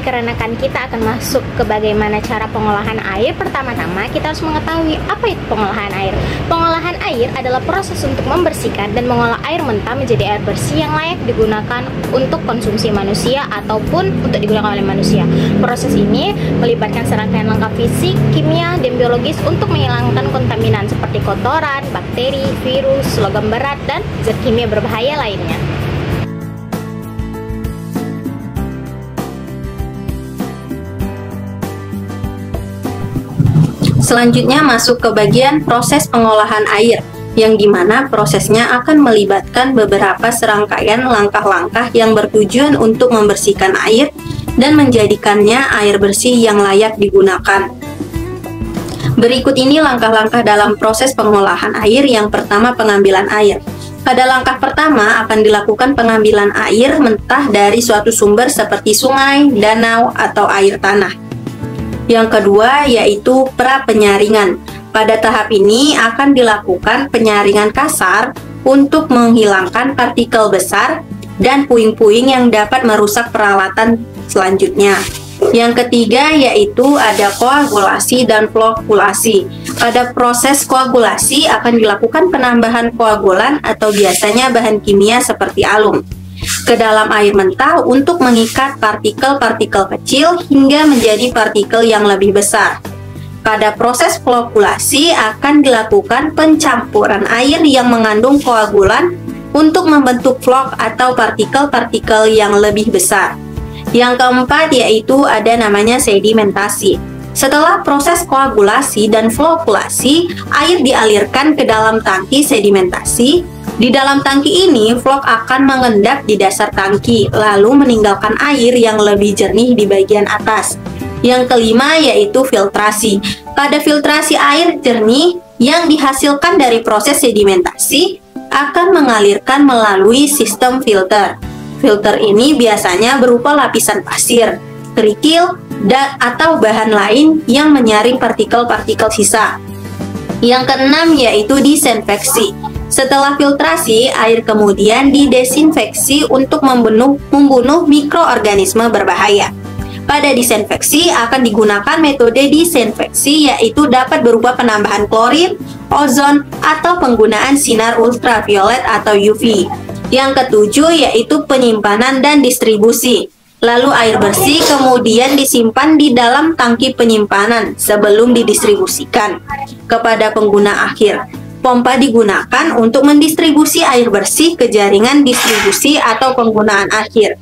dikarenakan kita akan masuk ke bagaimana cara pengolahan air, pertama-tama kita harus mengetahui apa itu pengolahan air. Pengolahan air adalah proses untuk membersihkan dan mengolah air mentah menjadi air bersih yang layak digunakan untuk konsumsi manusia ataupun untuk digunakan oleh manusia. Proses ini melibatkan serangkaian langkah fisik, kimia, dan biologis untuk menghilangkan kontaminan seperti kotoran, bakteri, virus, logam berat, dan zat kimia berbahaya lainnya. Selanjutnya masuk ke bagian proses pengolahan air, yang dimana prosesnya akan melibatkan beberapa serangkaian langkah-langkah yang bertujuan untuk membersihkan air dan menjadikannya air bersih yang layak digunakan. Berikut ini langkah-langkah dalam proses pengolahan air. Yang pertama, pengambilan air. Pada langkah pertama akan dilakukan pengambilan air mentah dari suatu sumber seperti sungai, danau, atau air tanah. Yang kedua yaitu pra-penyaringan. Pada tahap ini akan dilakukan penyaringan kasar untuk menghilangkan partikel besar dan puing-puing yang dapat merusak peralatan selanjutnya. Yang ketiga yaitu ada koagulasi dan flokkulasi. Pada proses koagulasi akan dilakukan penambahan koagulan atau biasanya bahan kimia seperti alum ke dalam air mentah untuk mengikat partikel-partikel kecil hingga menjadi partikel yang lebih besar. Pada proses flokkulasi akan dilakukan pencampuran air yang mengandung koagulan untuk membentuk flok atau partikel-partikel yang lebih besar. Yang keempat yaitu ada namanya sedimentasi. Setelah proses koagulasi dan flokkulasi, air dialirkan ke dalam tangki sedimentasi. Di dalam tangki ini, flok akan mengendap di dasar tangki, lalu meninggalkan air yang lebih jernih di bagian atas. Yang kelima yaitu filtrasi. Pada filtrasi, air jernih yang dihasilkan dari proses sedimentasi akan mengalirkan melalui sistem filter. Filter ini biasanya berupa lapisan pasir, kerikil, atau bahan lain yang menyaring partikel-partikel sisa. Yang keenam yaitu disinfeksi. Setelah filtrasi, air kemudian didesinfeksi untuk membunuh mikroorganisme berbahaya. Pada disinfeksi akan digunakan metode disinfeksi yaitu dapat berupa penambahan klorin, ozon, atau penggunaan sinar ultraviolet atau UV. Yang ketujuh yaitu penyimpanan dan distribusi. Lalu air bersih kemudian disimpan di dalam tangki penyimpanan sebelum didistribusikan kepada pengguna akhir. Pompa digunakan untuk mendistribusi air bersih ke jaringan distribusi atau penggunaan akhir.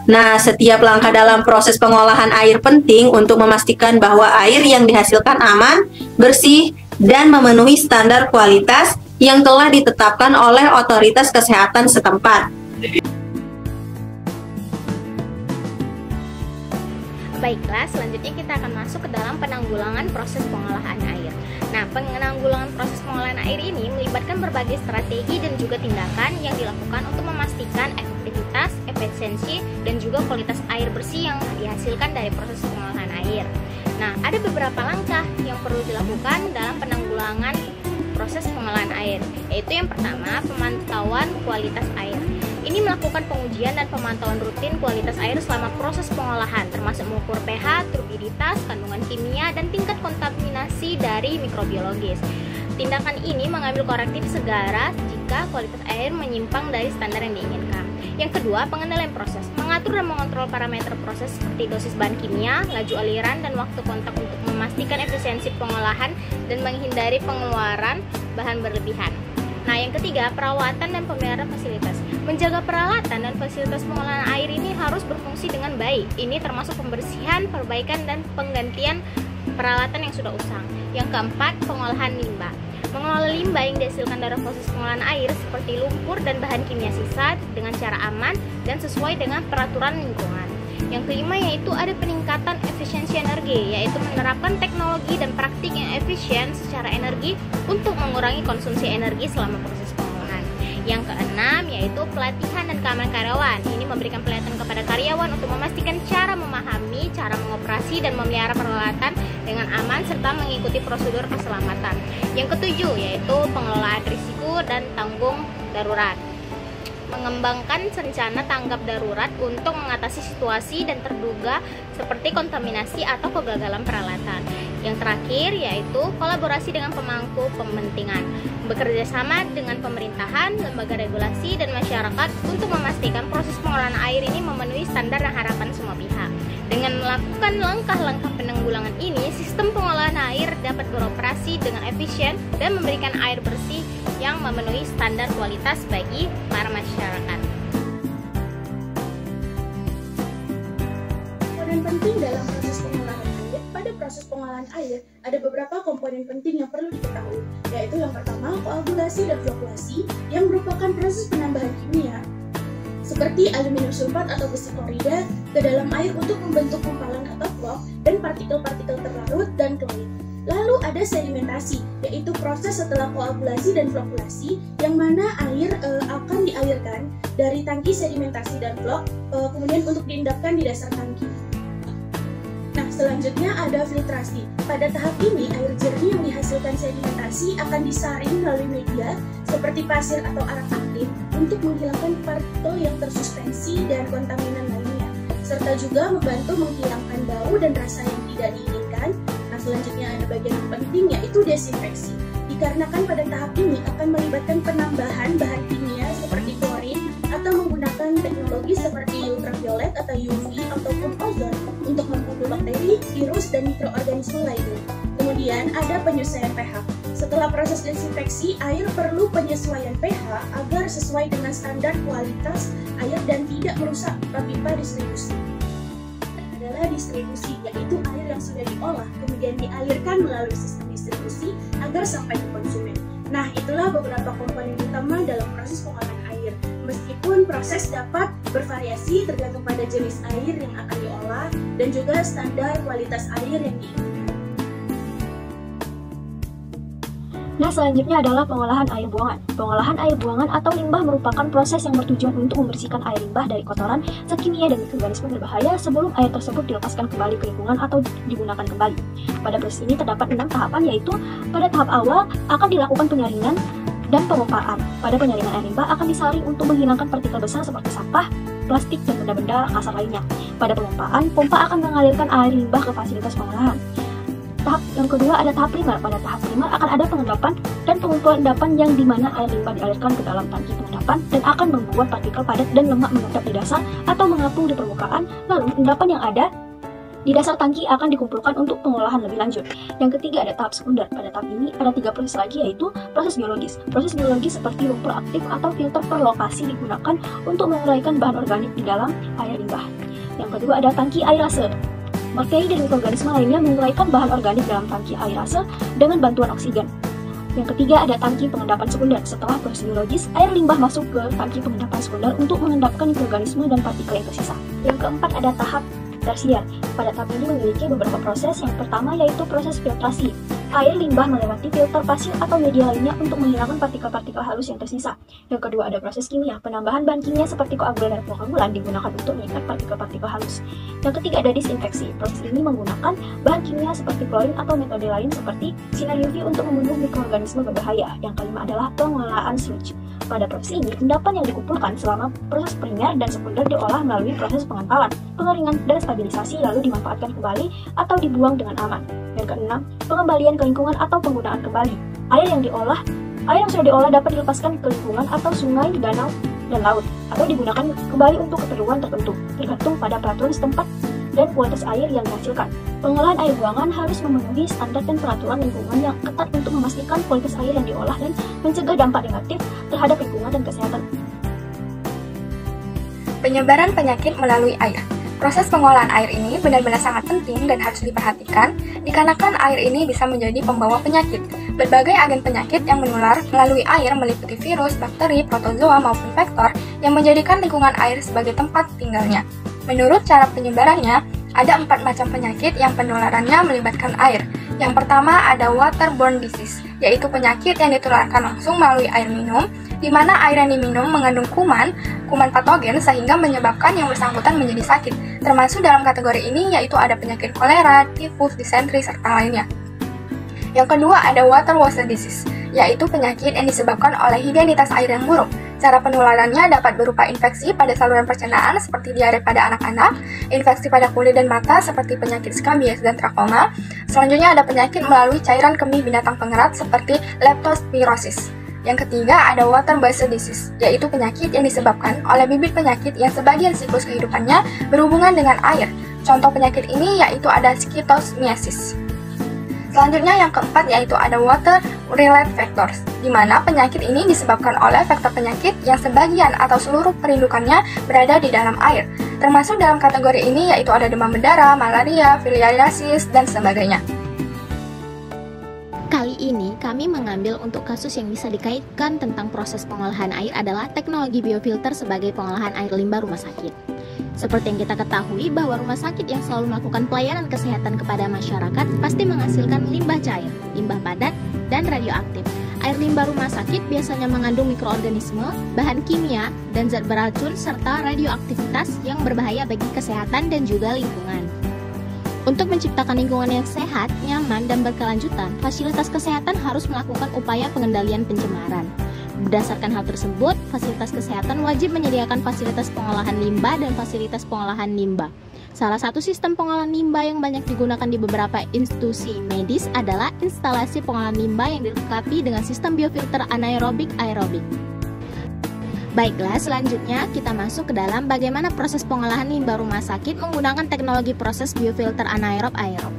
Nah, setiap langkah dalam proses pengolahan air penting untuk memastikan bahwa air yang dihasilkan aman, bersih, dan memenuhi standar kualitas yang telah ditetapkan oleh otoritas kesehatan setempat. Baiklah, selanjutnya kita akan masuk ke dalam penanggulangan proses pengolahan air. Nah, penanggulangan proses pengolahan air ini melibatkan berbagai strategi dan juga tindakan yang dilakukan untuk memastikan efektivitas, efisiensi, dan juga kualitas air bersih yang dihasilkan dari proses pengolahan air. Nah, ada beberapa langkah yang perlu dilakukan dalam penanggulangan proses pengolahan air, yaitu yang pertama, pemantauan kualitas air. Ini melakukan pengujian dan pemantauan rutin kualitas air selama proses pengolahan, termasuk mengukur pH, turbiditas, kandungan kimia, dan tingkat kontaminasi dari mikrobiologis. Tindakan ini mengambil korektif segera jika kualitas air menyimpang dari standar yang diinginkan. Yang kedua, pengendalian proses. Mengatur dan mengontrol parameter proses seperti dosis bahan kimia, laju aliran, dan waktu kontak untuk memastikan efisiensi pengolahan dan menghindari pengeluaran bahan berlebihan. Nah, yang ketiga, perawatan dan pemeliharaan fasilitas. Menjaga peralatan dan fasilitas pengolahan air ini harus berfungsi dengan baik. Ini termasuk pembersihan, perbaikan, dan penggantian peralatan yang sudah usang. Yang keempat, pengolahan limbah. Mengelola limbah yang dihasilkan dari proses pengolahan air seperti lumpur dan bahan kimia sisa dengan cara aman dan sesuai dengan peraturan lingkungan. Yang kelima yaitu ada peningkatan efisiensi energi, yaitu menerapkan teknologi dan praktik yang efisien secara energi untuk mengurangi konsumsi energi selama proses pengolahan. Yang keenam yaitu pelatihan dan keamanan karyawan. Ini memberikan pelatihan kepada karyawan untuk memastikan cara memahami, cara mengoperasi dan memelihara peralatan dengan aman serta mengikuti prosedur keselamatan. Yang ketujuh yaitu pengelolaan risiko dan tanggung darurat. mengembangkan rencana tanggap darurat untuk mengatasi situasi dan terduga seperti kontaminasi atau kegagalan peralatan. Yang terakhir yaitu kolaborasi dengan pemangku kepentingan, bekerja sama dengan pemerintahan, lembaga regulasi, dan masyarakat untuk memastikan proses pengolahan air ini memenuhi standar dan harapan semua pihak. Dengan melakukan langkah-langkah penanggulangan ini, sistem pengolahan air dapat beroperasi dengan efisien dan memberikan air bersih yang memenuhi standar kualitas bagi para masyarakat. Komponen penting dalam proses pengolahan air. Pada proses pengolahan air, ada beberapa komponen penting yang perlu diketahui, yaitu yang pertama, koagulasi dan flokkulasi, yang merupakan proses penambahan kimia seperti aluminium sulfat atau besi klorida ke dalam air untuk membentuk gumpalan atau vlog dan partikel-partikel terlarut dan klorid. Lalu ada sedimentasi, yaitu proses setelah koagulasi dan flokkulasi, yang mana air akan dialirkan dari tangki sedimentasi dan vlog, kemudian untuk diendapkan di dasar tangki. Nah, selanjutnya ada filtrasi. Pada tahap ini, air jernih yang dihasilkan sedimentasi akan disaring melalui media seperti pasir atau arak aktif untuk menghilangkan partikel yang tersuspensi dan kontaminan lainnya, serta juga membantu menghilangkan bau dan rasa yang tidak diinginkan. Nah, selanjutnya ada bagian yang penting, yaitu desinfeksi. Dikarenakan pada tahap ini akan melibatkan penambahan bahan kimia seperti klorin atau menggunakan teknologi seperti ultraviolet atau UV ataupun ozon untuk membunuh bakteri, virus, dan mikroorganisme lainnya. Kemudian ada penyesuaian pH. Setelah proses desinfeksi, air perlu penyesuaian pH agar sesuai dengan standar kualitas air dan tidak merusak pipa distribusi. Adalah distribusi, yaitu air yang sudah diolah kemudian dialirkan melalui sistem distribusi agar sampai ke konsumen. Nah, itulah beberapa komponen utama dalam proses pengolahan air. Meskipun proses dapat bervariasi tergantung pada jenis air yang akan diolah dan juga standar kualitas air yang diinginkan. Nah, selanjutnya adalah pengolahan air buangan. Pengolahan air buangan atau limbah merupakan proses yang bertujuan untuk membersihkan air limbah dari kotoran, zat kimia, dan mikroorganisme berbahaya sebelum air tersebut dilepaskan kembali ke lingkungan atau digunakan kembali. Pada proses ini terdapat 6 tahapan, yaitu pada tahap awal akan dilakukan penyaringan dan pemompaan. Pada penyaringan air limbah akan disaring untuk menghilangkan partikel besar seperti sampah, plastik, dan benda-benda kasar lainnya. Pada pemompaan, pompa akan mengalirkan air limbah ke fasilitas pengolahan. Tahap yang kedua ada tahap primer. Pada tahap primer akan ada pengendapan dan pengumpulan endapan yang dimana air limbah dialirkan ke dalam tangki pengendapan dan akan membuat partikel padat dan lemak mengendap di dasar atau mengapung di permukaan. Lalu endapan yang ada di dasar tangki akan dikumpulkan untuk pengolahan lebih lanjut. Yang ketiga ada tahap sekunder. Pada tahap ini ada 3 proses lagi, yaitu proses biologis. Proses biologis seperti lumpur aktif atau filter per lokasi digunakan untuk menguraikan bahan organik di dalam air limbah. Yang kedua ada tangki airase. Bakteri dan mikroorganisme lainnya menguraikan bahan organik dalam tangki airase dengan bantuan oksigen. Yang ketiga ada tangki pengendapan sekunder. Setelah proses biologis, air limbah masuk ke tangki pengendapan sekunder untuk mengendapkan mikroorganisme dan partikel yang tersisa. Yang keempat ada tahap tersier. Pada tahap ini memiliki beberapa proses. Yang pertama yaitu proses filtrasi. Air limbah melewati filter pasir atau media lainnya untuk menghilangkan partikel-partikel halus yang tersisa. Yang kedua ada proses kimia. Penambahan bahan kimia seperti koagulan dan flokagulan digunakan untuk mengikat partikel-partikel halus. Yang ketiga ada disinfeksi. Proses ini menggunakan bahan kimia seperti klorin atau metode lain seperti sinar UV untuk membunuh mikroorganisme berbahaya. Yang kelima adalah pengelolaan sludge. Pada proses ini, endapan yang dikumpulkan selama proses primer dan sekunder diolah melalui proses pengentalan, pengeringan, dan stabilisasi lalu dimanfaatkan kembali atau dibuang dengan aman. Yang keenam, pengembalian ke lingkungan atau penggunaan kembali. Air yang sudah diolah dapat dilepaskan ke lingkungan atau sungai, danau, dan laut, atau digunakan kembali untuk keperluan tertentu, tergantung pada peraturan setempat dan kualitas air yang dihasilkan. Pengolahan air buangan harus memenuhi standar dan peraturan lingkungan yang ketat untuk memastikan kualitas air yang diolah dan mencegah dampak negatif terhadap lingkungan dan kesehatan. Penyebaran penyakit melalui air. Proses pengolahan air ini benar-benar sangat penting dan harus diperhatikan dikarenakan air ini bisa menjadi pembawa penyakit. Berbagai agen penyakit yang menular melalui air meliputi virus, bakteri, protozoa maupun vektor yang menjadikan lingkungan air sebagai tempat tinggalnya. Menurut cara penyebarannya, ada 4 macam penyakit yang penularannya melibatkan air. Yang pertama ada waterborne disease, yaitu penyakit yang ditularkan langsung melalui air minum, di mana air yang diminum mengandung kuman patogen sehingga menyebabkan yang bersangkutan menjadi sakit. Termasuk dalam kategori ini yaitu ada penyakit kolera, tifus, disentri, serta lainnya. Yang kedua ada waterborne disease, yaitu penyakit yang disebabkan oleh higienitas air yang buruk. Cara penularannya dapat berupa infeksi pada saluran pencernaan seperti diare pada anak-anak, infeksi pada kulit dan mata seperti penyakit skabies dan trakoma. Selanjutnya ada penyakit melalui cairan kemih binatang pengerat seperti leptospirosis. Yang ketiga ada water-based disease, yaitu penyakit yang disebabkan oleh bibit penyakit yang sebagian siklus kehidupannya berhubungan dengan air. Contoh penyakit ini yaitu ada schistosmiasis. Selanjutnya yang keempat yaitu ada water-related factors, di mana penyakit ini disebabkan oleh faktor penyakit yang sebagian atau seluruh perindukannya berada di dalam air. Termasuk dalam kategori ini yaitu ada demam berdarah, malaria, filariasis, dan sebagainya. Kali ini kami mengambil untuk kasus yang bisa dikaitkan tentang proses pengolahan air adalah teknologi biofilter sebagai pengolahan air limbah rumah sakit. Seperti yang kita ketahui bahwa rumah sakit yang selalu melakukan pelayanan kesehatan kepada masyarakat pasti menghasilkan limbah cair, limbah padat, dan radioaktif. Air limbah rumah sakit biasanya mengandung mikroorganisme, bahan kimia, dan zat beracun serta radioaktivitas yang berbahaya bagi kesehatan dan juga lingkungan. Untuk menciptakan lingkungan yang sehat, nyaman, dan berkelanjutan, fasilitas kesehatan harus melakukan upaya pengendalian pencemaran. Berdasarkan hal tersebut, fasilitas kesehatan wajib menyediakan fasilitas pengolahan limbah dan fasilitas pengolahan limbah. Salah satu sistem pengolahan limbah yang banyak digunakan di beberapa institusi medis adalah instalasi pengolahan limbah yang dilengkapi dengan sistem biofilter anaerobik aerobik. Baiklah, selanjutnya kita masuk ke dalam bagaimana proses pengolahan limbah rumah sakit menggunakan teknologi proses biofilter anaerob aerob.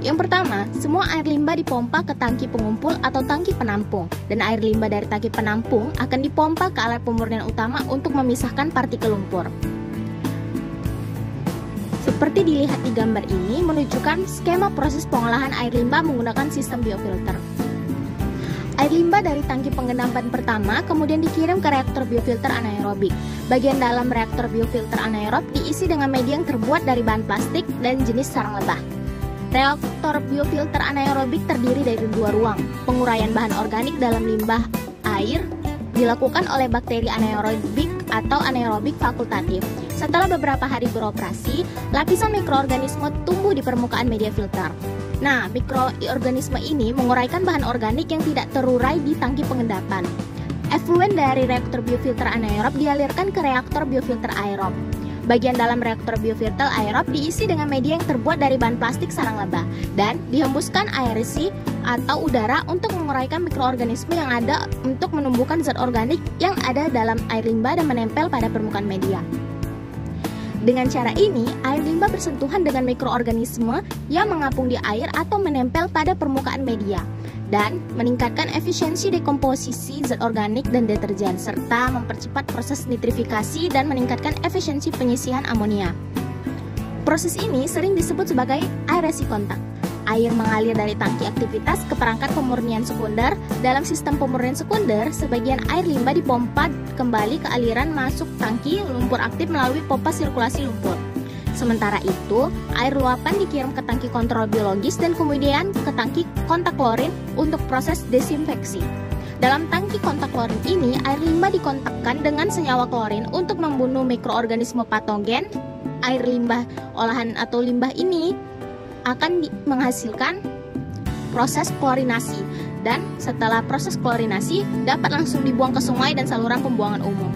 Yang pertama, semua air limbah dipompa ke tangki pengumpul atau tangki penampung, dan air limbah dari tangki penampung akan dipompa ke alat pemurnian utama untuk memisahkan partikel lumpur. Seperti dilihat di gambar ini, menunjukkan skema proses pengolahan air limbah menggunakan sistem biofilter. Air limbah dari tangki penggenangan pertama kemudian dikirim ke reaktor biofilter anaerobik. Bagian dalam reaktor biofilter anaerob diisi dengan media yang terbuat dari bahan plastik dan jenis sarang lebah. Reaktor biofilter anaerobik terdiri dari dua ruang. Penguraian bahan organik dalam limbah air dilakukan oleh bakteri anaerobik atau anaerobik fakultatif. Setelah beberapa hari beroperasi, lapisan mikroorganisme tumbuh di permukaan media filter. Nah, mikroorganisme ini menguraikan bahan organik yang tidak terurai di tangki pengendapan. Efluen dari reaktor biofilter anaerob dialirkan ke reaktor biofilter aerob. Bagian dalam reaktor biofilter aerob diisi dengan media yang terbuat dari bahan plastik sarang lebah dan dihembuskan aerasi atau udara untuk menguraikan mikroorganisme yang ada untuk menumbuhkan zat organik yang ada dalam air limbah dan menempel pada permukaan media. Dengan cara ini, air limbah bersentuhan dengan mikroorganisme yang mengapung di air atau menempel pada permukaan media dan meningkatkan efisiensi dekomposisi zat organik dan deterjen serta mempercepat proses nitrifikasi dan meningkatkan efisiensi penyisihan amonia. Proses ini sering disebut sebagai aerasi kontak. Air mengalir dari tangki aktivitas ke perangkat pemurnian sekunder. Dalam sistem pemurnian sekunder, sebagian air limbah dipompa kembali ke aliran masuk tangki lumpur aktif melalui pompa sirkulasi lumpur. Sementara itu, air luapan dikirim ke tangki kontrol biologis dan kemudian ke tangki kontak klorin untuk proses desinfeksi. Dalam tangki kontak klorin ini, air limbah dikontakkan dengan senyawa klorin untuk membunuh mikroorganisme patogen. Air limbah olahan atau limbah ini akan menghasilkan proses klorinasi, dan setelah proses klorinasi dapat langsung dibuang ke sungai dan saluran pembuangan umum.